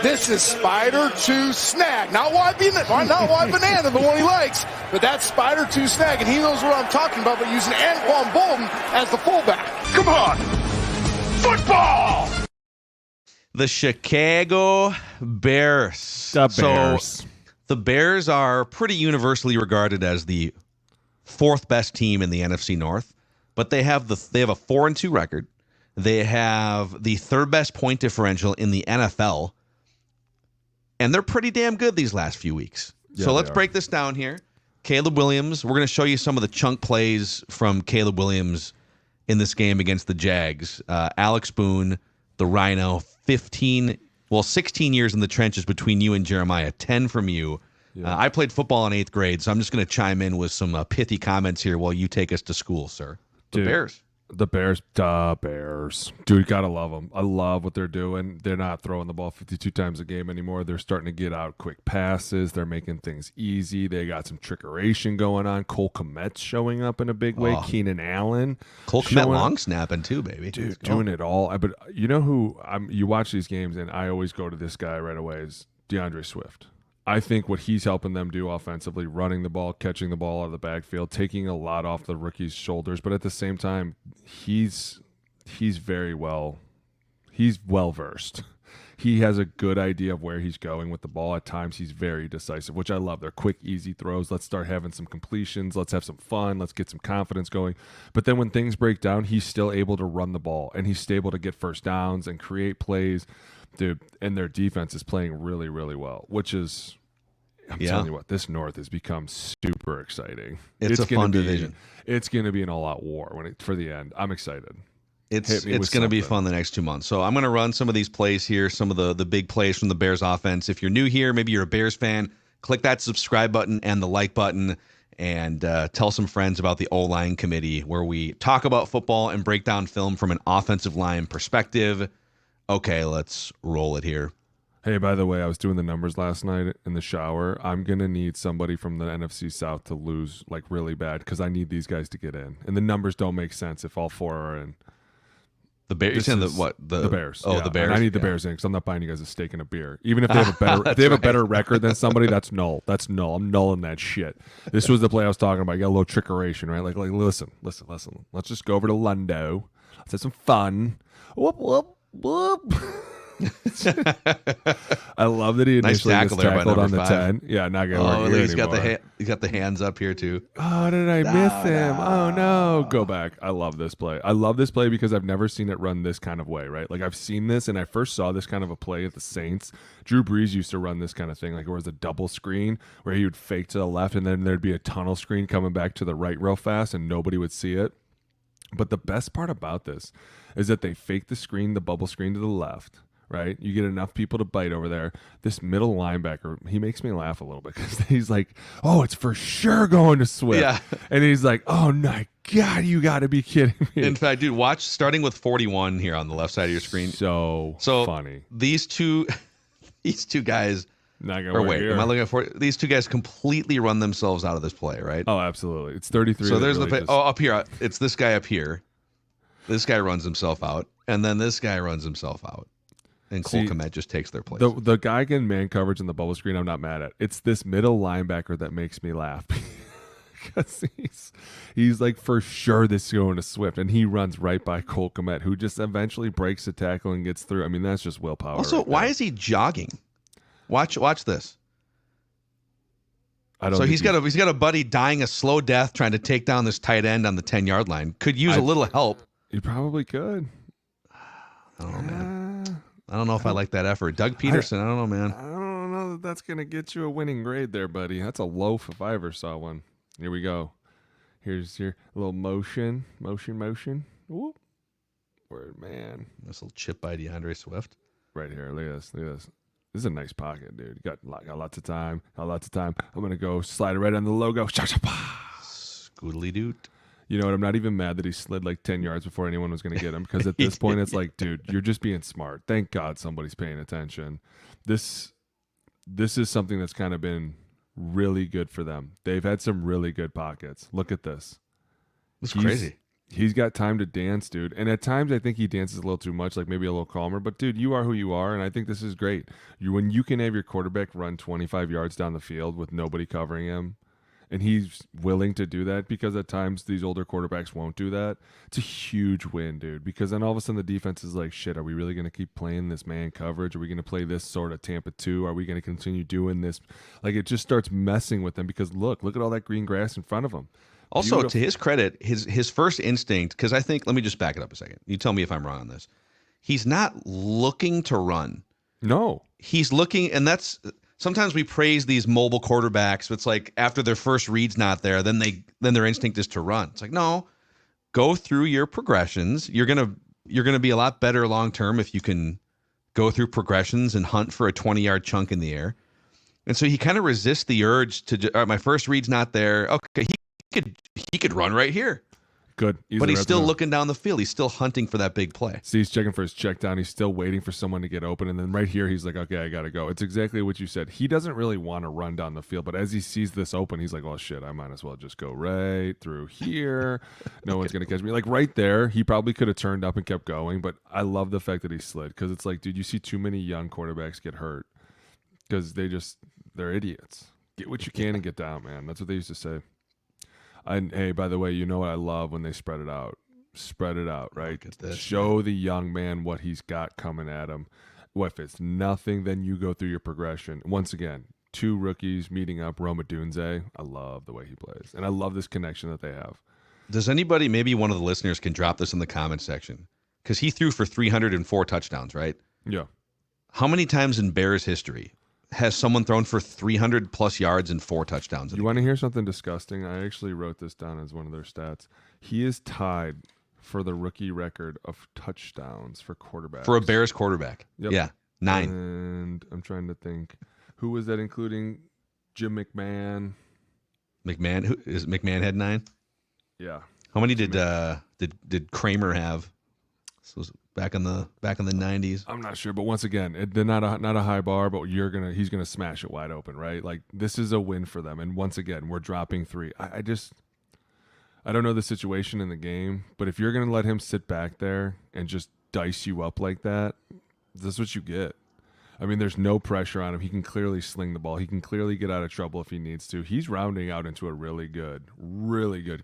This is Spider 2 snag. Not wide banana, the one he likes, but that's Spider 2 snag, and he knows what I'm talking about, but using Anquan Bolden as the fullback. Come on! Football! The Chicago Bears. The Bears. So, the Bears are pretty universally regarded as the fourth best team in the NFC North, but they have a 4-2 record. They have the third best point differential in the NFL, and they're pretty damn good these last few weeks. Yeah, so let's break this down here. Caleb Williams, we're going to show you some of the chunk plays from Caleb Williams in this game against the Jags. Alex Boone, the Rhino, 16 years in the trenches between you and Jeremiah, 10 from you. Yeah. I played football in 8th grade, so I'm just going to chime in with some pithy comments here while you take us to school, sir. The Bears. The Bears. Dude, gotta love them. I love what they're doing. They're not throwing the ball 52 times a game anymore. They're starting to get out quick passes. They're making things easy. They got some trickeration going on. Cole Kmet's showing up in a big way. Keenan Allen. Cole Kmet long snapping too, baby. Dude, doing it all. But you know who, you watch these games, and I always go to this guy right away, is DeAndre Swift. I think what he's helping them do offensively, running the ball, catching the ball out of the backfield, taking a lot off the rookie's shoulders, but at the same time, he's well versed. He has a good idea of where he's going with the ball. At times, he's very decisive, which I love. They're quick, easy throws. Let's start having some completions. Let's have some fun. Let's get some confidence going. But then when things break down, he's still able to run the ball, and he's able to get first downs and create plays. Dude, and their defense is playing really, really well, which is, I'm telling you what, this North has become super exciting. It's a fun division. It's going to be an all-out war for the end. I'm excited. It's going to be fun the next 2 months. So I'm going to run some of these plays here, some of the big plays from the Bears offense. If you're new here, maybe you're a Bears fan, click that subscribe button and the like button, and tell some friends about the O-line committee, where we talk about football and break down film from an offensive line perspective. Okay, let's roll it here. Hey, by the way, I was doing the numbers last night in the shower. I'm going to need somebody from the NFC South to lose like really bad, because I need these guys to get in. And the numbers don't make sense if all four are in. The Bears? You're saying the Bears. Oh, yeah. the Bears? And I need the Bears in, because I'm not buying you guys a steak and a beer. Even if they have a better record than somebody, that's null. That's null. I'm nulling that shit. This was the play I was talking about. You got a little trickeration, right? Like listen. Let's just go over to Lundo. Let's have some fun. Whoop, whoop. Whoop. I love that he initially gets tackled on the 10. Yeah, not gonna work here anymore. He's got the hands up here too. Oh, did I miss him? Oh no, go back. I love this play. I love this play because I've never seen it run this kind of way, right? Like, I've seen this, and I first saw this kind of a play at the Saints. Drew Brees used to run this kind of thing, like it was a double screen where he would fake to the left, and then there'd be a tunnel screen coming back to the right real fast, and nobody would see it. But the best part about this is that they fake the screen, the bubble screen to the left, right? You get enough people to bite over there. This middle linebacker, he makes me laugh a little bit, because he's like, oh, it's for sure going to Swift. Yeah. And he's like, oh, my God, you got to be kidding me. In fact, dude, watch starting with 41 here on the left side of your screen. So funny. These two guys. Not gonna work here. Am I looking for these two guys completely run themselves out of this play, right? Oh, absolutely. It's 33. So there's really up here. It's this guy up here. This guy runs himself out, and then this guy runs himself out, and Cole Kmet just takes their place. The guy getting man coverage in the bubble screen, I'm not mad at. It's this middle linebacker that makes me laugh, because he's like, for sure this is going to Swift, and he runs right by Cole Kmet, who just eventually breaks the tackle and gets through. I mean, that's just willpower. Also, why is he jogging? Watch this. He's got a buddy dying a slow death trying to take down this tight end on the 10-yard line. Could use a little help. He probably could. I don't know, man. I don't know if I like that effort. Doug Peterson, I don't know, man. I don't know that that's going to get you a winning grade there, buddy. That's a loaf if I ever saw one. Here we go. Here's your little motion. Whoop. Word, man. This little chip by DeAndre Swift. Right here. Look at this. This is a nice pocket, dude. You got lots of time. I'm going to go slide it right on the logo. Scoodly dude. You know what? I'm not even mad that he slid like 10 yards before anyone was going to get him, because at this point, it's like, dude, you're just being smart. Thank God somebody's paying attention. This is something that's kind of been really good for them. They've had some really good pockets. Look at this. It's crazy. He's got time to dance, dude. And at times I think he dances a little too much, like maybe a little calmer. But, dude, you are who you are, and I think this is great. When you can have your quarterback run 25 yards down the field with nobody covering him, and he's willing to do that, because at times these older quarterbacks won't do that, it's a huge win, dude. Because then all of a sudden the defense is like, shit, are we really going to keep playing this man coverage? Are we going to play this sort of Tampa 2? Are we going to continue doing this? Like, it just starts messing with them because, look at all that green grass in front of them. Also, Beautiful. to his credit, his first instinct, because I think, let me just back it up a second. You tell me if I'm wrong on this. He's not looking to run. No. He's looking, and that's sometimes we praise these mobile quarterbacks. It's like after their first read's not there, then their instinct is to run. It's like, no, go through your progressions. You're gonna be a lot better long term if you can go through progressions and hunt for a 20-yard chunk in the air. And so he kind of resists the urge to. All right, my first read's not there. Okay, he could run right here. Good. But he's still looking down the field. He's still hunting for that big play. See, he's checking for his check down. He's still waiting for someone to get open. And then right here, he's like, okay, I got to go. It's exactly what you said. He doesn't really want to run down the field. But as he sees this open, he's like, oh, shit, I might as well just go right through here. No one's going to catch me. Like right there, he probably could have turned up and kept going. But I love the fact that he slid, because it's like, dude, you see too many young quarterbacks get hurt because they're idiots. Get what you can and get down, man. That's what they used to say. And hey, by the way, you know what I love when they spread it out? Spread it out, right? Show the young man what he's got coming at him. What if it's nothing, then you go through your progression. Once again, 2 rookies meeting up, Roma Dunze. I love the way he plays. And I love this connection that they have. Does anybody, maybe one of the listeners can drop this in the comment section? Because he threw for 304 touchdowns, right? Yeah. How many times in Bears history has someone thrown for 300-plus yards and 4 touchdowns? You want to hear something disgusting? I actually wrote this down as one of their stats. He is tied for the rookie record of touchdowns for quarterbacks. For a Bears quarterback. Yep. Yeah, 9. And I'm trying to think. Who was that including? Jim McMahon. McMahon had 9? Yeah. How many did Kramer have? This was back in the 90s. I'm not sure, but once again, they're not a high bar, but he's gonna smash it wide open, right? Like, this is a win for them. And once again, we're dropping 3. I don't know the situation in the game, but if you're gonna let him sit back there and just dice you up like that, this is what you get. I mean, there's no pressure on him. He can clearly sling the ball. He can clearly get out of trouble if he needs to. He's rounding out into a really good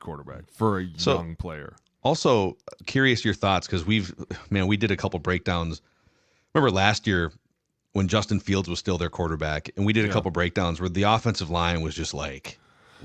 quarterback for a young player. Also, curious your thoughts, because we did a couple breakdowns. Remember last year when Justin Fields was still their quarterback, and we did a couple breakdowns where the offensive line was just like,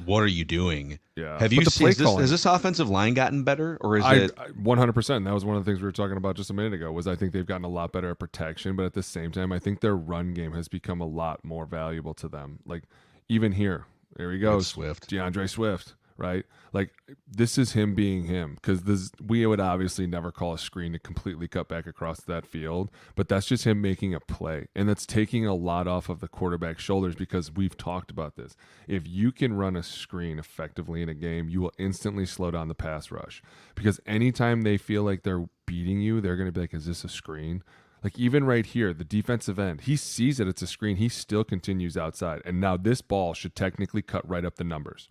what are you doing? Yeah. Have you seen, has this offensive line gotten better, or is it 100%? That was one of the things we were talking about just a minute ago. Was I think they've gotten a lot better at protection, but at the same time, I think their run game has become a lot more valuable to them. Like, even here he goes, DeAndre Swift. Right? Like, this is him being him, because we would obviously never call a screen to completely cut back across that field, but that's just him making a play, and that's taking a lot off of the quarterback's shoulders, because we've talked about this. If you can run a screen effectively in a game, you will instantly slow down the pass rush, because anytime they feel like they're beating you, they're going to be like, is this a screen? Like, even right here, the defensive end, he sees that it's a screen, he still continues outside, and now this ball should technically cut right up the numbers.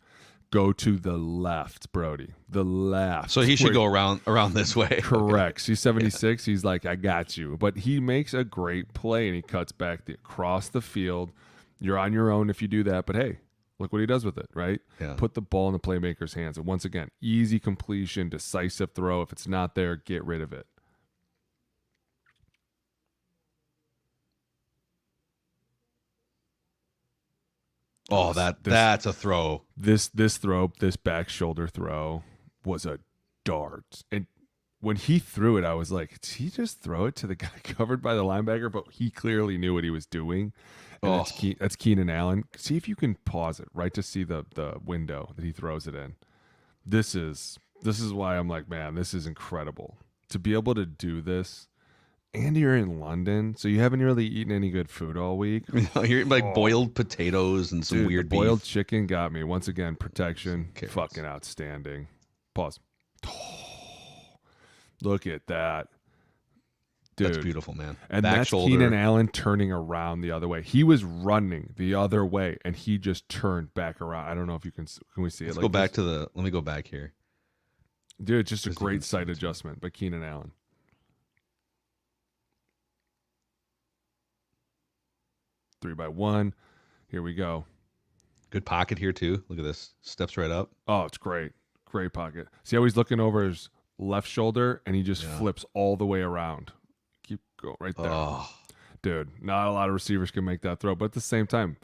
Go to the left, Brody. The left. So he should go around this way. Correct. Okay. He's 76. He's like, I got you. But he makes a great play, and he cuts back across the field. You're on your own if you do that. But, hey, look what he does with it, right? Yeah. Put the ball in the playmaker's hands. And once again, easy completion, decisive throw. If it's not there, get rid of it. Oh, that's a throw. This back shoulder throw was a dart. And when he threw it, I was like, did he just throw it to the guy covered by the linebacker? But he clearly knew what he was doing. And that's Keenan Allen. See if you can pause it, right, to see the window that he throws it in. This is why I'm like, man, this is incredible. To be able to do this. And you're in London, so you haven't really eaten any good food all week. You're like boiled potatoes and some weird boiled beef. Chicken got me. Once again, protection, fucking outstanding. Pause. Look at that. Dude. That's beautiful, man. And back that's shoulder. Keenan Allen turning around the other way. He was running the other way, and he just turned back around. I don't know if you can we see it? Let me go back here. Dude, it's just a great sight adjustment by Keenan Allen. Three by one. Here we go. Good pocket here, too. Look at this. Steps right up. Oh, it's great. Great pocket. See how he's looking over his left shoulder, and he just flips all the way around. Keep going right there. Oh. Dude, not a lot of receivers can make that throw, but at the same time,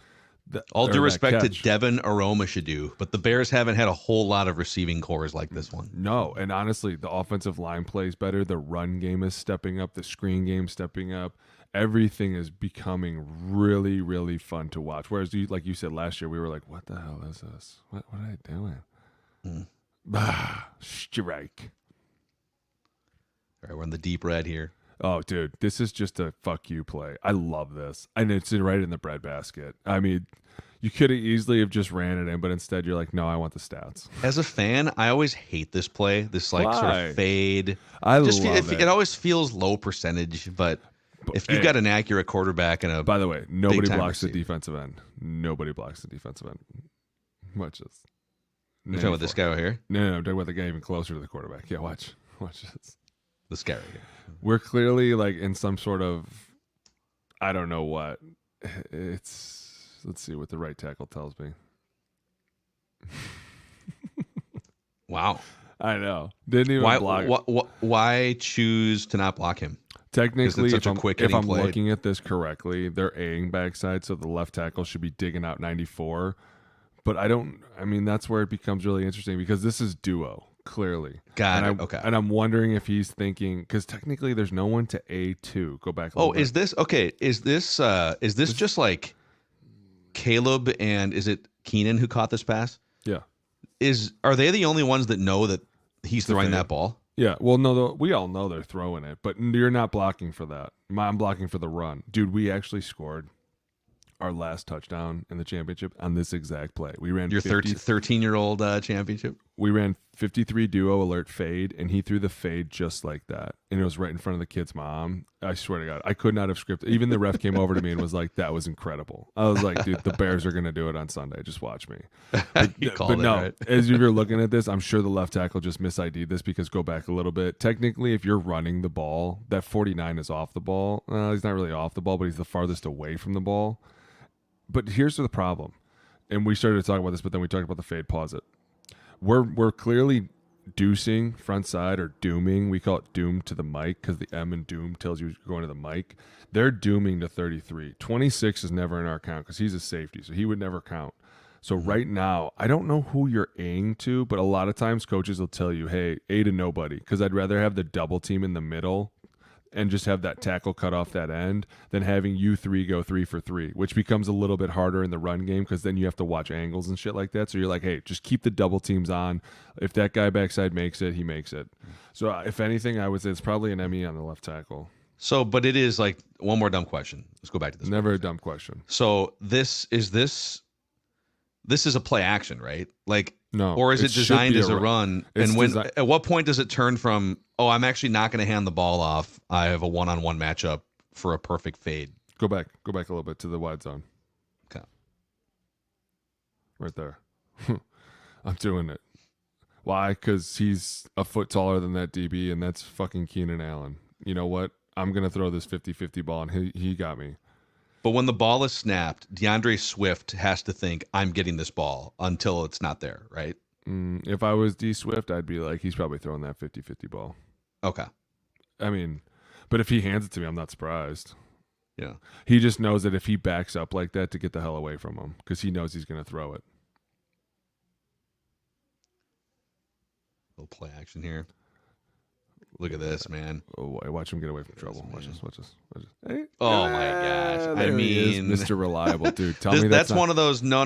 all due respect to Devin Aroma-Shadow, but the Bears haven't had a whole lot of receiving cores like this one. No, and honestly, the offensive line plays better. The run game is stepping up. The screen game stepping up. Everything is becoming really, really fun to watch. Whereas, like you said last year, we were like, what the hell is this? What are they doing? Strike. All right, we're in the deep red here. Oh, dude, this is just a fuck you play. I love this. And it's right in the breadbasket. I mean, you could have easily have just ran it in, but instead you're like, no, I want the stats. As a fan, I always hate this play. This like sort of fade. I love it. It always feels low percentage, but if you've got an accurate quarterback and a by the way, nobody blocks receiver. The defensive end. Nobody blocks the defensive end. Watch this. You're talking about this guy over here? No, I'm talking about the guy even closer to the quarterback. Yeah, watch this. This guy right here. We're clearly like in some sort of, I don't know what. Let's see what the right tackle tells me. Wow. I know. Didn't even block. Why choose to not block him? Technically, if I'm looking at this correctly, they're A-ing backside, so the left tackle should be digging out 94. But that's where it becomes really interesting because this is duo. Clearly. Got it. Okay. And I'm wondering if he's thinking, because technically there's no one to A2. Go back a little bit. Is this okay? Is this just like Caleb and is it Keenan who caught this pass? Yeah. Are they the only ones that know that he's throwing that ball? Yeah. Well, no, we all know they're throwing it, but you're not blocking for that. I'm blocking for the run. Dude, we actually scored our last touchdown in the championship on this exact play. We ran your 13-year-old championship. We ran 53 duo alert fade, and he threw the fade just like that, and it was right in front of the kid's mom. I swear to God, I could not have scripted. Even the ref came over to me and was like, "That was incredible." I was like, "Dude, the Bears are going to do it on Sunday. Just watch me." But no, right? As you're looking at this, I'm sure the left tackle just mis-ID'd this because go back a little bit. Technically, if you're running the ball, that 49 is off the ball. He's not really off the ball, but he's the farthest away from the ball. But here's the problem, and we started to talk about this, but then we talked about the fade. Pause it. We're clearly deucing front side or dooming. We call it doom to the mic because the M in doom tells you you're going to the mic. They're dooming to 33. 26 is never in our count because he's a safety, so he would never count. So right now, I don't know who you're aiming to, but a lot of times coaches will tell you, hey, A to nobody, because I'd rather have the double team in the middle and just have that tackle cut off that end than having you three go 3 for 3, which becomes a little bit harder in the run game because then you have to watch angles and shit like that. So you're like, hey, just keep the double teams on. If that guy backside makes it, he makes it. So if anything, I would say it's probably an ME on the left tackle. So, but it is like one more dumb question. Let's go back to this. Never a dumb question. So this is a play action, right? Like, no, or is it designed as a run? And at what point does it turn from, oh, I'm actually not going to hand the ball off, I have a one-on-one matchup for a perfect fade? Go back a little bit to the wide zone. Okay. Right there. I'm doing it. Why? Because he's a foot taller than that DB, and that's fucking Keenan Allen. You know what? I'm going to throw this 50-50 ball, and he got me. But when the ball is snapped, DeAndre Swift has to think, I'm getting this ball until it's not there, right? If I was D Swift, I'd be like, he's probably throwing that 50-50 ball. Okay. I mean, but if he hands it to me, I'm not surprised. Yeah. He just knows that if he backs up like that to get the hell away from him because he knows he's going to throw it. Little play action here. Look at this, man. Oh, watch him get away from trouble. Watch this. Hey. Oh, my gosh. I mean, Mr. Reliable, dude. Tell me that's one of those no,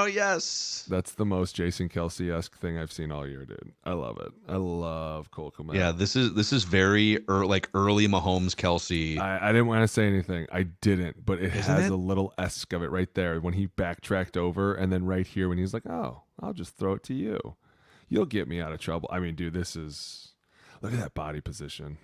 yes. That's the most Jason Kelsey-esque thing I've seen all year, dude. I love it. I love Cole Kmet. Yeah, this is very early Mahomes Kelsey. I didn't want to say anything. I didn't, but it has a little esque of it right there when he backtracked over, and then right here when he's like, oh, I'll just throw it to you. You'll get me out of trouble. I mean, dude, this is... Look at that body position.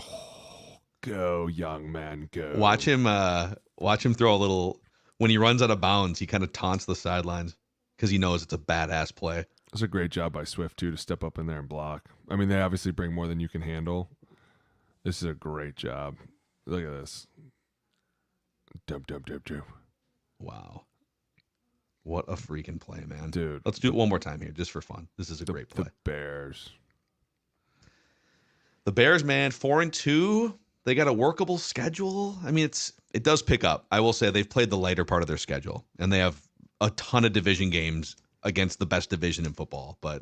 Oh, go, young man, go. Watch him throw a little. When he runs out of bounds, he kind of taunts the sidelines because he knows it's a badass play. It's a great job by Swift, too, to step up in there and block. I mean, they obviously bring more than you can handle. This is a great job. Look at this. Dub. Wow. What a freaking play, man. Dude. Let's do it one more time here, just for fun. This is a great play. The Bears. The Bears, man, 4-2. They got a workable schedule. I mean, it does pick up. I will say they've played the lighter part of their schedule, and they have a ton of division games against the best division in football. But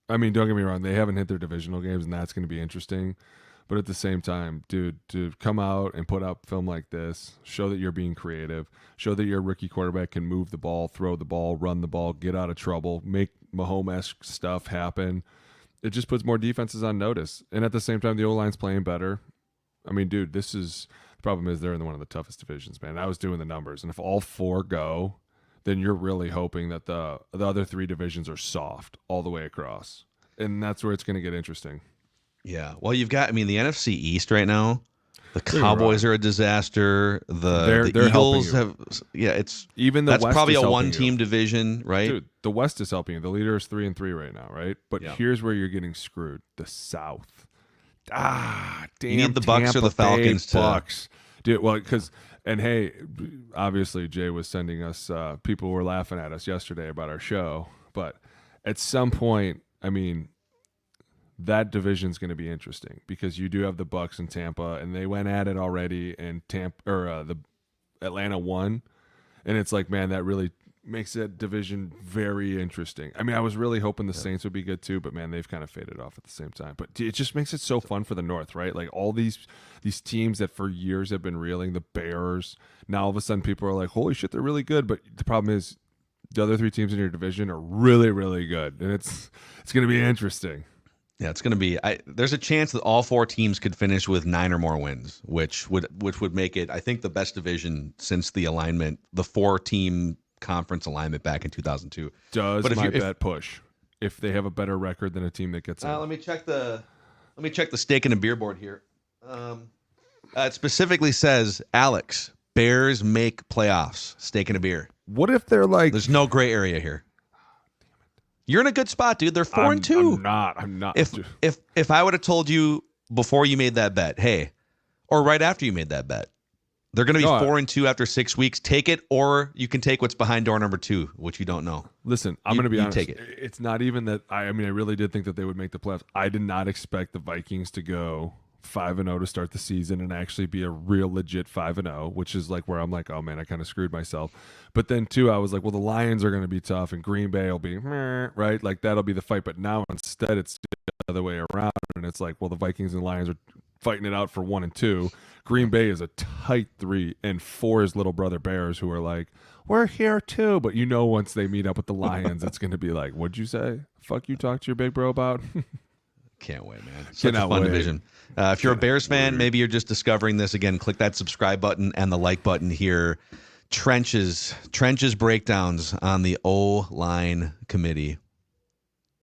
I mean, don't get me wrong. They haven't hit their divisional games, and that's going to be interesting. But at the same time, dude, to come out and put up film like this, show that you're being creative, show that your rookie quarterback can move the ball, throw the ball, run the ball, get out of trouble, make Mahomes-esque stuff happen. It just puts more defenses on notice. And at the same time, the O-line's playing better. I mean, dude, the problem is they're in one of the toughest divisions, man. I was doing the numbers, and if all four go, then you're really hoping that the other three divisions are soft all the way across. And that's where it's going to get interesting. Yeah. Well, you've got, the NFC East right now. The Cowboys are a disaster. The Eagles have, it's even the that's West probably is a one-team division, right? Dude, the West is helping you. The leader is 3-3 right now, right? But here's where you're getting screwed: the South. Damn! You need the Bucks or the Falcons Bucks, dude. Well, and hey, obviously Jay was sending us. People were laughing at us yesterday about our show, but at some point, that division's going to be interesting because you do have the Bucks and Tampa, and they went at it already, and the Atlanta won, and it's like, man, that really makes that division very interesting. I was really hoping the Saints would be good too, but man, they've kind of faded off at the same time. But it just makes it so fun for the North, right? Like all these teams that for years have been reeling, the Bears. Now all of a sudden people are like, holy shit, they're really good. But the problem is the other three teams in your division are really, really good, and it's going to be interesting. Yeah, it's going to be. There's a chance that all four teams could finish with 9 or more wins, which would make it, I think, the best division since the alignment, the 4-team conference alignment back in 2002. Bet push if they have a better record than a team that gets in? Let me check the steak and a beer board here. It specifically says, Alex, Bears make playoffs. Steak and a beer. What if they're like? There's no gray area here. You're in a good spot, dude. They're 4-2. I'm not. If I would have told you before you made that bet, hey, or right after you made that bet, they're going to be 4-2 after 6 weeks. Take it, or you can take what's behind door number 2, which you don't know. Listen, I'm going to be honest. Take it. It's not even that. I really did think that they would make the playoffs. I did not expect the Vikings to go 5-0 to start the season and actually be a real legit 5-0, which is like where I'm like, oh man, I kind of screwed myself. But then too, I was like, well, the Lions are going to be tough and Green Bay will be right, like that'll be the fight. But now instead, it's the other way around, and it's like, well, the Vikings and Lions are fighting it out for 1 and 2. Green Bay is a tight 3, and 4 is little brother Bears, who are like, we're here too. But once they meet up with the Lions, it's going to be like, what'd you say? Fuck you, talk to your big bro about. Can't wait, man. Such a fun division. If you're a Bears fan, maybe you're just discovering this again. Click that subscribe button and the like button here. Trenches breakdowns on the O-line committee.